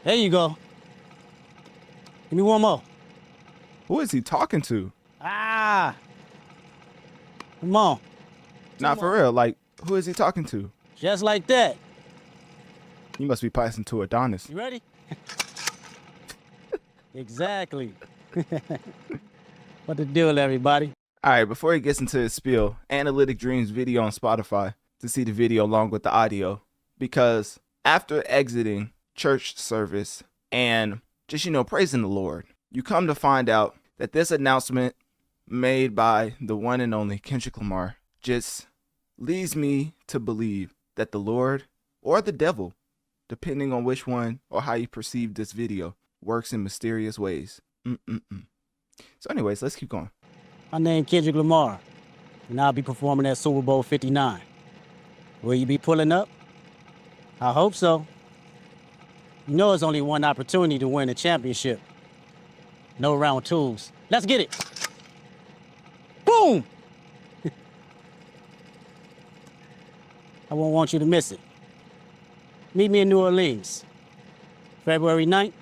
There you go. Give me one more. Who is he talking to? Ah. Come on. Not for real. Like, who is he talking to? Just like that. You must be passing to Adonis. You ready? Exactly. What the deal, everybody? All right, before he gets into his spiel, Analytic Dreamz video on Spotify to see the video along with the audio. Because after exiting church service and just, praising the Lord, you come to find out that this announcement made by the one and only Kendrick Lamar just leads me to believe that the Lord or the devil, depending on which one or how you perceive this video, works in mysterious ways. So anyways, let's keep going. My name Kendrick Lamar, and I'll be performing at Super Bowl 59. Will you be pulling up? I hope so. You know it's only one opportunity to win a championship. No round twos. Let's get it. Boom! I won't want you to miss it. Meet me in New Orleans, February 9th,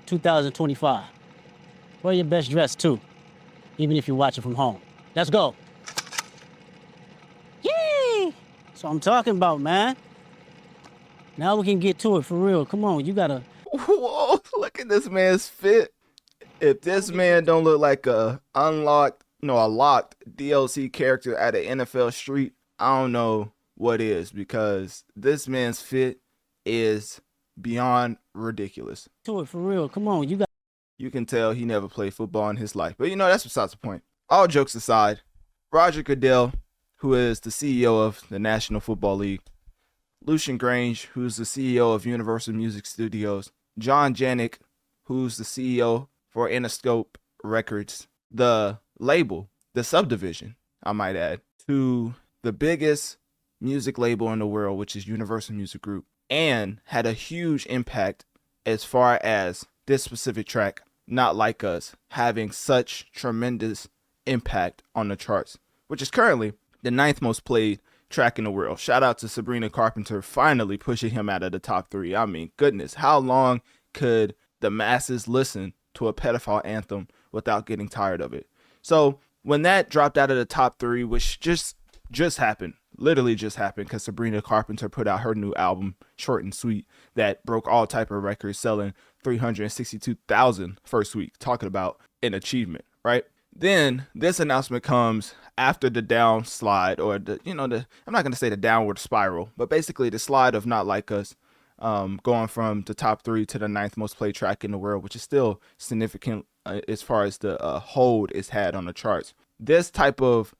2025. Wear your best dress too, even if you're watching from home. Let's go. Yay! That's what I'm talking about, man. Now we can get to it for real. Come on, you gotta. Whoa, look at this man's fit. If this man don't look like a locked DLC character at an NFL street, I don't know what is, because this man's fit is beyond ridiculous. To it for real. Come on, you got. You can tell he never played football in his life. But that's besides the point. All jokes aside, Roger Goodell, who is the CEO of the National Football League, Lucian Grange, who's the CEO of Universal Music Studios, John Janik, who's the CEO for Interscope Records, the label, the subdivision, I might add, to the biggest music label in the world, which is Universal Music Group, and had a huge impact as far as this specific track, Not Like Us, having such tremendous impact on the charts, which is currently the 9th most played track in the world. Shout out to Sabrina Carpenter finally pushing him out of the top 3. I mean, goodness, how long could the masses listen to a pedophile anthem without getting tired of it? So when that dropped out of the top 3, which just happened, literally just happened, because Sabrina Carpenter put out her new album, Short and Sweet, that broke all type of records, selling 362,000 first week. Talking about an achievement, right? Then this announcement comes after the downslide, or I'm not going to say the downward spiral, but basically the slide of Not Like Us, going from the top 3 to the 9th most played track in the world, which is still significant as far as the hold it's had on the charts. This type of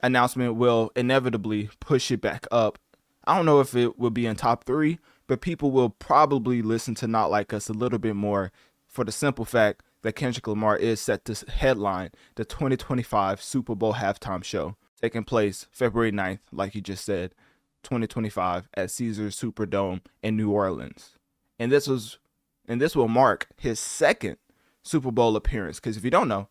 announcement will inevitably push it back up. I don't know if it will be in top 3, but people will probably listen to Not Like Us a little bit more for the simple fact that Kendrick Lamar is set to headline the 2025 Super Bowl halftime show, taking place February 9th, like you just said, 2025 at Caesars Superdome in New Orleans. And this will mark his second Super Bowl appearance, because if you don't know,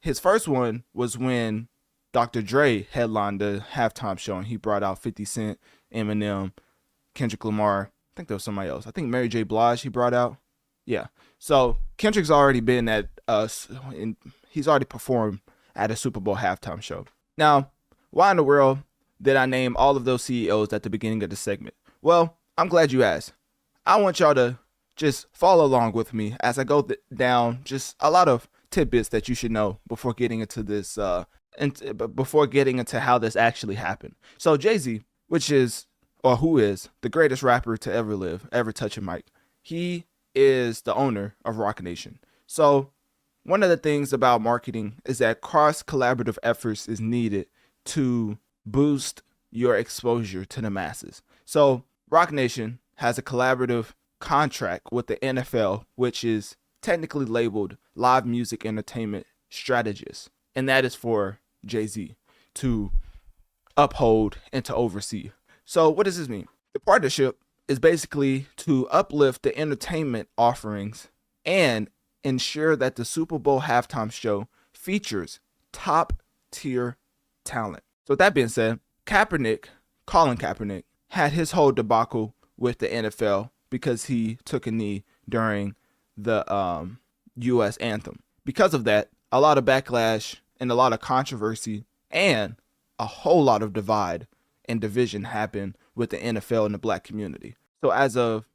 his first one was when Dr. Dre headlined the halftime show, and he brought out 50 Cent, Eminem, Kendrick Lamar. I think there was somebody else. I think Mary J. Blige he brought out. Yeah. So Kendrick's already been at he's already performed at a Super Bowl halftime show. Now, why in the world did I name all of those CEOs at the beginning of the segment? Well, I'm glad you asked. I want y'all to just follow along with me as I go down just a lot of tidbits that you should know before getting into this, before getting into how this actually happened. So Jay-Z, who is the greatest rapper to ever live, ever touch a mic, he is the owner of Roc Nation. So one of the things about marketing is that cross-collaborative efforts is needed to boost your exposure to the masses. So Roc Nation has a collaborative contract with the NFL, which is technically labeled Live Music Entertainment Strategist, and that is for Jay-Z to uphold and to oversee. So what does this mean? The partnership is basically to uplift the entertainment offerings and ensure that the Super Bowl halftime show features top tier talent. So with that being said, Colin Kaepernick, had his whole debacle with the NFL because he took a knee during the U.S. anthem. Because of that, a lot of backlash and a lot of controversy and a whole lot of divide and division happened with the NFL and the black community. So as of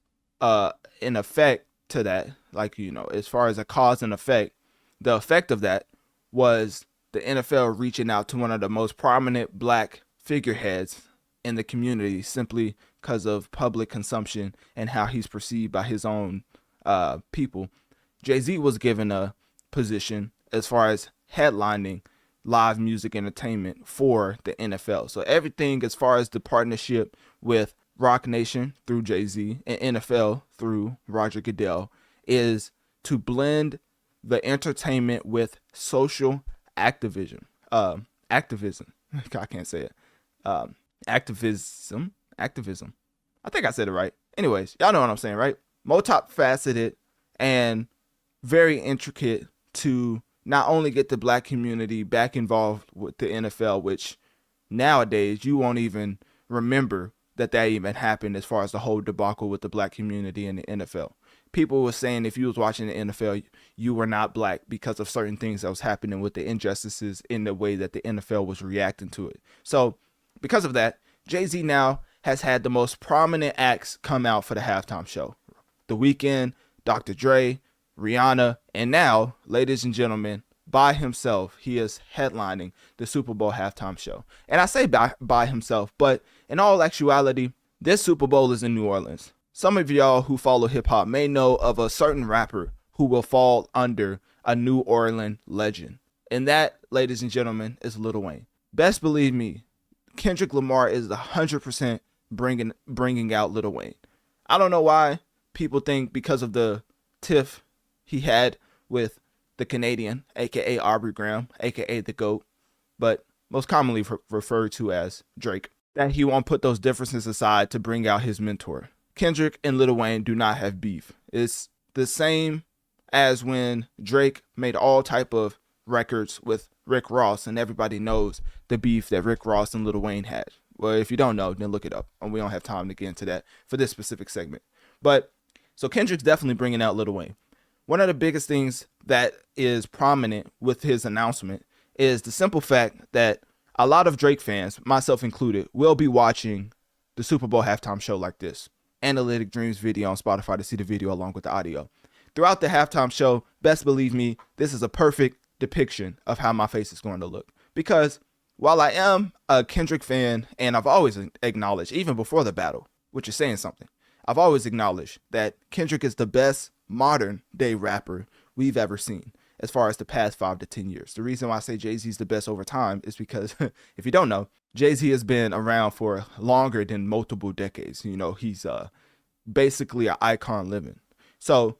an effect to that, like, you know, as far as a cause and effect, the effect of that was the NFL reaching out to one of the most prominent black figureheads in the community simply because of public consumption and how he's perceived by his own people. Jay-Z was given a position as far as headlining live music entertainment for the NFL. So everything as far as the partnership with Roc Nation through Jay-Z and NFL through Roger Goodell is to blend the entertainment with social activism. Activism. I can't say it. Activism. I think I said it right. Anyways, y'all know what I'm saying, right? Multifaceted and very intricate to not only get the black community back involved with the NFL, which nowadays you won't even remember that even happened as far as the whole debacle with the black community and the NFL. People were saying if you was watching the NFL, you were not black because of certain things that was happening with the injustices in the way that the NFL was reacting to it. So because of that, Jay-Z now has had the most prominent acts come out for the halftime show. The Weeknd, Dr. Dre, Rihanna, and now, ladies and gentlemen, by himself, he is headlining the Super Bowl halftime show. And I say by himself, but in all actuality, this Super Bowl is in New Orleans. Some of y'all who follow hip hop may know of a certain rapper who will fall under a New Orleans legend. And that, ladies and gentlemen, is Lil Wayne. Best believe me, Kendrick Lamar is 100% bringing out Lil Wayne. I don't know why people think because of the tiff he had with the Canadian, aka Aubrey Graham, aka the GOAT, but most commonly referred to as Drake, that he won't put those differences aside to bring out his mentor. Kendrick and Lil Wayne do not have beef. It's the same as when Drake made all type of records with Rick Ross, and everybody knows the beef that Rick Ross and Lil Wayne had. Well, if you don't know, then look it up, and we don't have time to get into that for this specific segment. But so Kendrick's definitely bringing out Lil Wayne. One of the biggest things that is prominent with his announcement is the simple fact that a lot of Drake fans, myself included, will be watching the Super Bowl halftime show like this. Analytic Dreamz video on Spotify to see the video along with the audio. Throughout the halftime show, best believe me, this is a perfect depiction of how my face is going to look. Because while I am a Kendrick fan, and I've always acknowledged, even before the battle, which is saying something, I've always acknowledged that Kendrick is the best modern day rapper we've ever seen as far as the past 5 to 10 years. The reason why I say Jay-Z is the best over time is because if you don't know, Jay-Z has been around for longer than multiple decades. You know, he's basically an icon living. So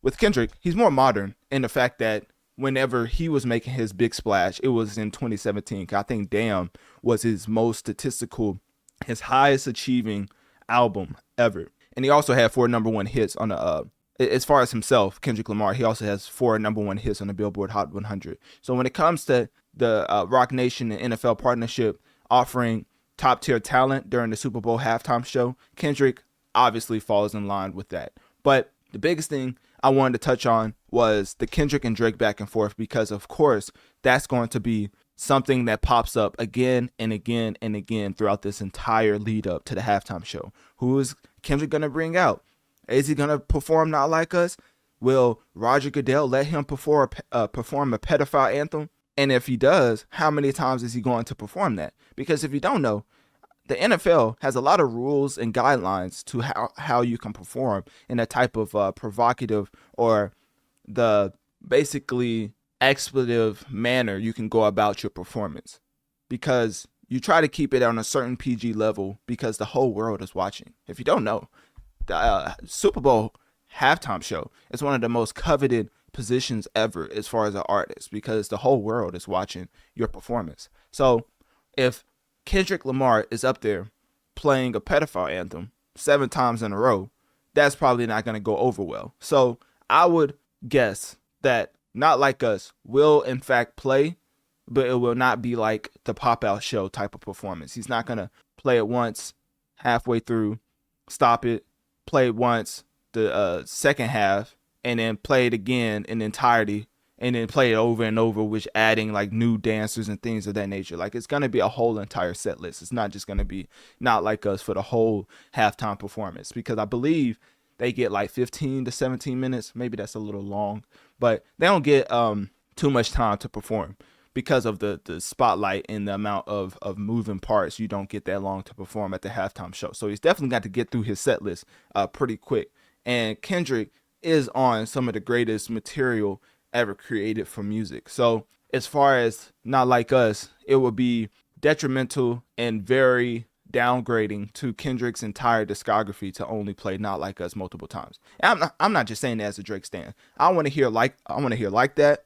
with Kendrick, he's more modern in the fact that whenever he was making his big splash, it was in 2017. I think Damn was his most statistical, his highest achieving album ever. And he also had 4 number 1 hits on the as far as himself, Kendrick Lamar, he also has 4 number 1 hits on the Billboard Hot 100. So when it comes to the Roc Nation and NFL partnership offering top tier talent during the Super Bowl halftime show, Kendrick obviously falls in line with that. But the biggest thing I wanted to touch on was the Kendrick and Drake back and forth, because of course that's going to be something that pops up again and again and again throughout this entire lead up to the halftime show. Who is Kendrick going to bring out? Is he going to perform Not Like Us? Will Roger Goodell let him perform a pedophile anthem? And if he does, how many times is he going to perform that? Because if you don't know, the NFL has a lot of rules and guidelines to how you can perform in a type of provocative or the basically expletive manner you can go about your performance. Because you try to keep it on a certain PG level because the whole world is watching. If you don't know, the Super Bowl halftime show is one of the most coveted positions ever as far as an artist, because the whole world is watching your performance. So if Kendrick Lamar is up there playing a pedophile anthem 7 times in a row, that's probably not going to go over well. So I would guess that Not Like Us will in fact play, but it will not be like the pop-out show type of performance. He's not going to play it once, halfway through, stop it, play it once, the second half and then play it again in entirety and then play it over and over, which adding like new dancers and things of that nature. Like it's gonna be a whole entire set list. It's not just gonna be Not Like Us for the whole halftime performance, because I believe they get like 15 to 17 minutes. Maybe that's a little long, but they don't get too much time to perform because of the spotlight and the amount of moving parts. You don't get that long to perform at the halftime show. So he's definitely got to get through his set list pretty quick. And Kendrick is on some of the greatest material ever created for music. So as far as Not Like Us, it would be detrimental and very downgrading to Kendrick's entire discography to only play Not Like Us multiple times. And I'm not just saying that as a Drake stan. I want to hear Like That.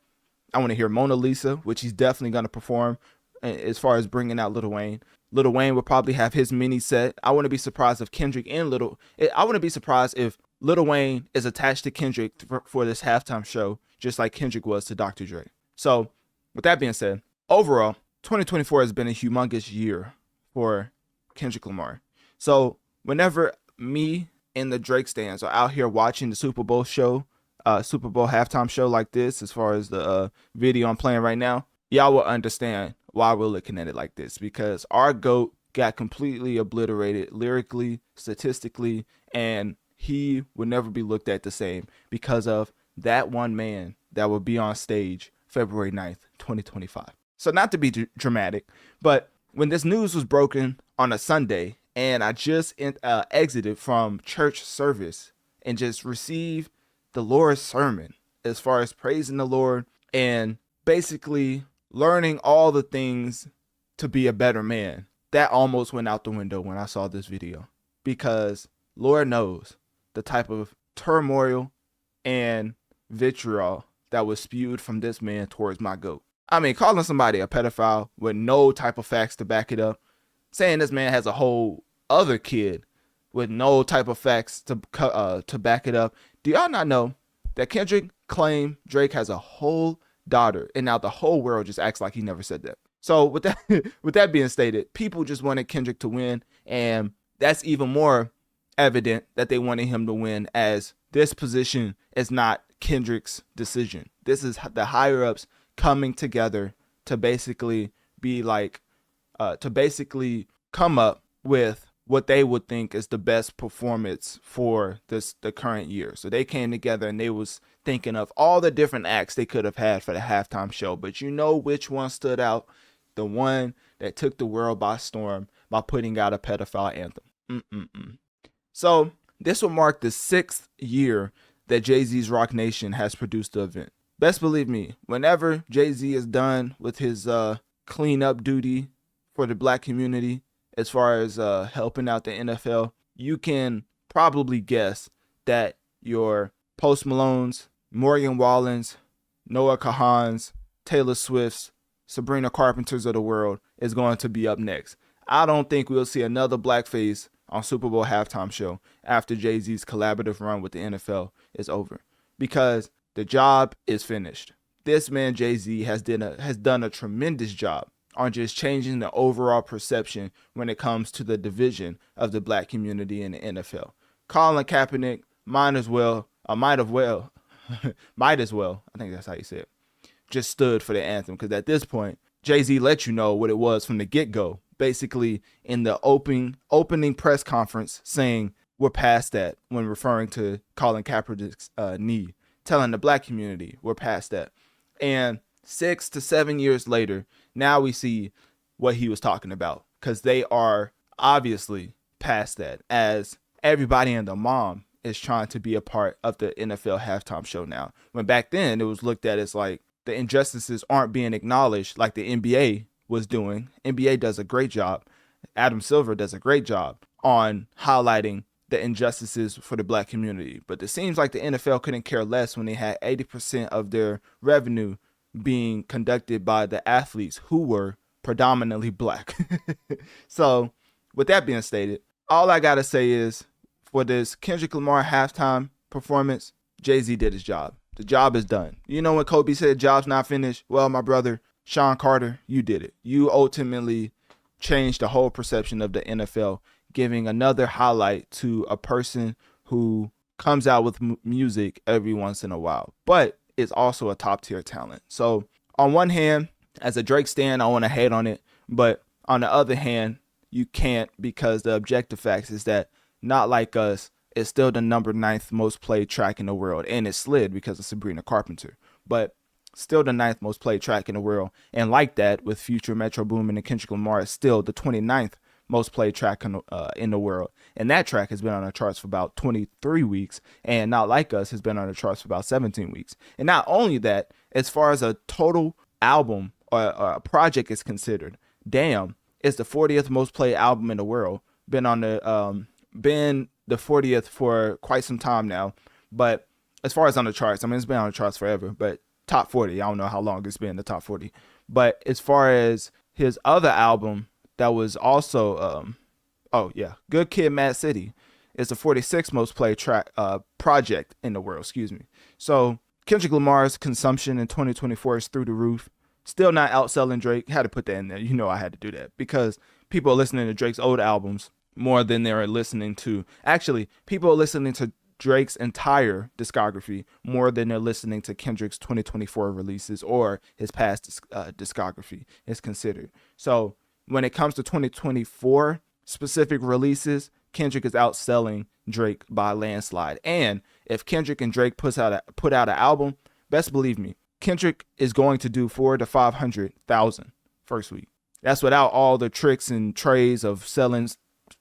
I want to hear Mona Lisa, which he's definitely going to perform. As far as bringing out Lil Wayne, Lil Wayne will probably have his mini set. I wouldn't be surprised if I wouldn't be surprised if Lil Wayne is attached to Kendrick for this halftime show, just like Kendrick was to Dr. Dre. So with that being said, overall, 2024 has been a humongous year for Kendrick Lamar. So whenever me and the Drake stans are out here watching the Super Bowl halftime show like this, as far as the video I'm playing right now, y'all will understand why we're looking at it like this, because our GOAT got completely obliterated lyrically, statistically, and he would never be looked at the same because of that one man that will be on stage February 9th, 2025. So not to be dramatic, but when this news was broken on a Sunday and I just exited from church service and just received the Lord's sermon as far as praising the Lord and basically learning all the things to be a better man, that almost went out the window when I saw this video, because Lord knows the type of turmoil and vitriol that was spewed from this man towards my GOAT. I mean, calling somebody a pedophile with no type of facts to back it up, saying this man has a whole other kid with no type of facts to back it up. Do y'all not know that Kendrick claimed Drake has a whole daughter, and now the whole world just acts like he never said that? So with that being stated, people just wanted Kendrick to win, and that's even more evident that they wanted him to win, as this position is not Kendrick's decision. This is the higher ups coming together to basically be like, to basically come up with what they would think is the best performance for the current year. So they came together and they was thinking of all the different acts they could have had for the halftime show. But you know which one stood out? The one that took the world by storm by putting out a pedophile anthem. So this will mark the 6th year that Jay-Z's Rock Nation has produced the event. Best believe me, whenever Jay-Z is done with his cleanup duty for the black community, as far as helping out the NFL, you can probably guess that your Post Malones, Morgan Wallens, Noah Kahans, Taylor Swifts, Sabrina Carpenters of the world is going to be up next. I don't think we'll see another blackface on Super Bowl halftime show after Jay-Z's collaborative run with the NFL is over, because the job is finished. This man Jay-Z has done a tremendous job on just changing the overall perception when it comes to the division of the black community in the NFL. Colin Kaepernick might as well, I think that's how you say it, just stood for the anthem, because at this point, Jay-Z let you know what it was from the get-go, basically in the opening press conference, saying we're past that when referring to Colin Kaepernick's knee, telling the black community we're past that. And 6 to 7 years later, now we see what he was talking about, because they are obviously past that, as everybody and their mom is trying to be a part of the NFL halftime show now. When back then it was looked at as like the injustices aren't being acknowledged like the NBA was doing. NBA does a great job. Adam Silver does a great job on highlighting the injustices for the black community. But it seems like the NFL couldn't care less when they had 80% of their revenue being conducted by the athletes who were predominantly black. So with that being stated, all I gotta say is, for this Kendrick Lamar halftime performance, Jay-Z did his job. The job is done. You know when Kobe said job's not finished? Well, my brother, Sean Carter, you did it. You ultimately changed the whole perception of the NFL, giving another highlight to a person who comes out with music every once in a while, but is also a top tier talent. So on one hand, as a Drake stan, I want to hate on it, but on the other hand, you can't, because the objective facts is that Not Like Us is still the number 9th most played track in the world, and it slid because of Sabrina Carpenter, but still the 9th most played track in the world. And like that, with Future, Metro Boomin, and Kendrick Lamar, is still the 29th most played track in the world. And that track has been on the charts for about 23 weeks, and Not Like Us has been on the charts for about 17 weeks. And not only that, as far as a total album or a project is considered, Damn is the 40th most played album in the world. Been the 40th for quite some time now. But as far as on the charts, I mean, it's been on the charts forever, but top 40, I don't know how long it's been in the top 40. But as far as his other album that was also, Good Kid, Mad City, is the 46th most played project in the world, So Kendrick Lamar's consumption in 2024 is through the roof. Still not outselling Drake. Had to put that in there. You know I had to do that because people are listening to Drake's old albums more than they're listening to. Actually, people are listening to Drake's entire discography more than they're listening to Kendrick's 2024 releases or his past discography is considered. So when it comes to 2024 specific releases, Kendrick is outselling Drake by a landslide. And if Kendrick and Drake put out an album, best believe me, Kendrick is going to do 400,000 to 500,000 first week. That's without all the tricks and trays of selling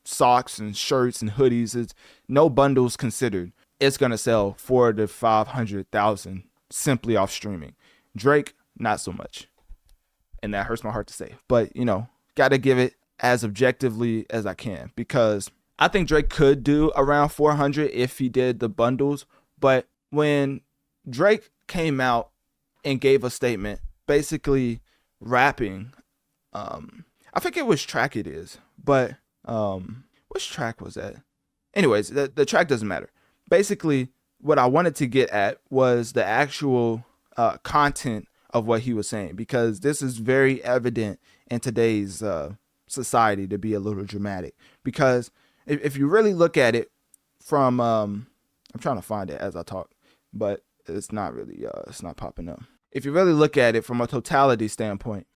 socks and shirts and hoodies. It's no bundles considered. It's going to sell 400,000 to 500,000 simply off streaming. Drake, not so much. And that hurts my heart to say. But, got to give it as objectively as I can, because I think Drake could do around 400 if he did the bundles. But when Drake came out and gave a statement basically rapping, I forget which track it is, but which track was that? Anyways, the track doesn't matter. Basically, what I wanted to get at was the actual content of what he was saying, because this is very evident in today's society to be a little dramatic. Because if you really look at it from, I'm trying to find it as I talk, but it's not really, it's not popping up. If you really look at it from a totality standpoint,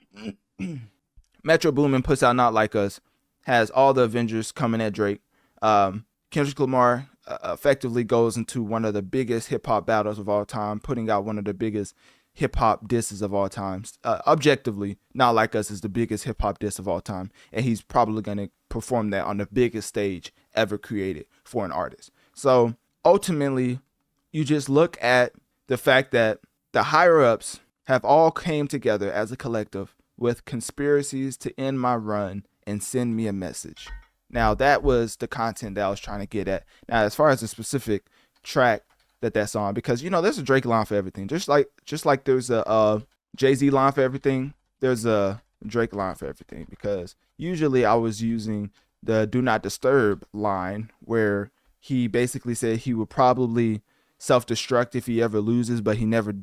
Metro Boomin puts out Not Like Us, has all the Avengers coming at Drake. Kendrick Lamar effectively goes into one of the biggest hip hop battles of all time, putting out one of the biggest hip hop disses of all time. Objectively, Not Like Us is the biggest hip hop diss of all time, and he's probably going to perform that on the biggest stage ever created for an artist. So ultimately, you just look at the fact that the higher ups have all came together as a collective with conspiracies to end my run and send me a message. Now, that was the content that I was trying to get at. Now, as far as the specific track that's on, because there's a Drake line for everything. Just like there's a Jay-Z line for everything, there's a Drake line for everything. Because usually I was using the Do Not Disturb line, where he basically said he would probably self-destruct if he ever loses, but he never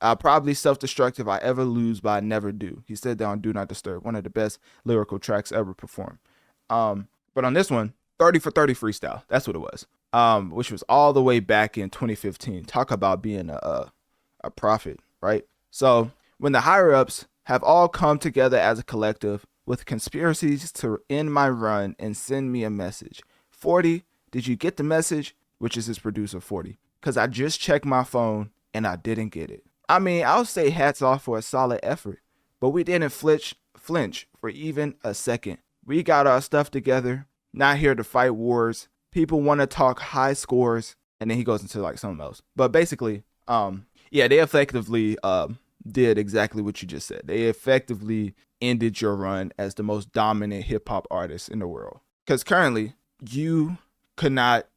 I'll probably self-destruct if I ever lose, but I never do. He said that on Do Not Disturb, one of the best lyrical tracks ever performed. But on this one, 30 for 30 freestyle. That's what it was. Which was all the way back in 2015. Talk about being a prophet, right? So when the higher ups have all come together as a collective with conspiracies to end my run and send me a message. 40, did you get the message? Which is his producer, 40. Because I just checked my phone and I didn't get it. I mean, I'll say hats off for a solid effort, but we didn't flinch for even a second. We got our stuff together, not here to fight wars. People want to talk high scores, and then he goes into like something else. But basically, they effectively did exactly what you just said. They effectively ended your run as the most dominant hip hop artist in the world. Because currently, you could not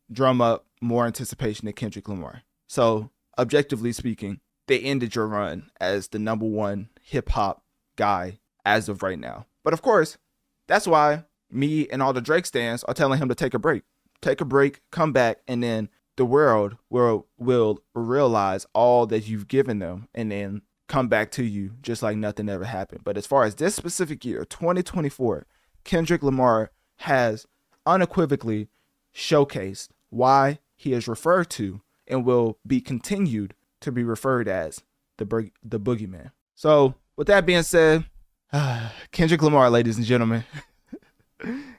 drum up more anticipation than Kendrick Lamar. So, objectively speaking, they ended your run as the number one hip hop guy as of right now. But of course, that's why me and all the Drake stans are telling him to take a break. Take a break, come back, and then the world will realize all that you've given them and then come back to you just like nothing ever happened. But as far as this specific year, 2024, Kendrick Lamar has unequivocally showcased why he is referred to and will be continued to be referred as the boogeyman. So with that being said, Kendrick Lamar, ladies and gentlemen,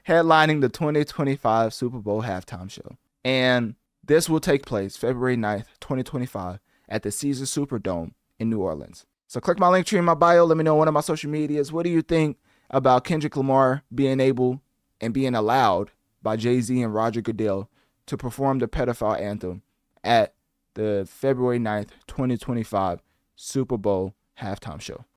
headlining the 2025 Super Bowl halftime show. And this will take place February 9th, 2025 at the Caesars Superdome in New Orleans. So click my link tree in my bio. Let me know on one of my social medias. What do you think about Kendrick Lamar being able and being allowed by Jay-Z and Roger Goodell to perform the pedophile anthem at the February 9th, 2025 Super Bowl halftime show?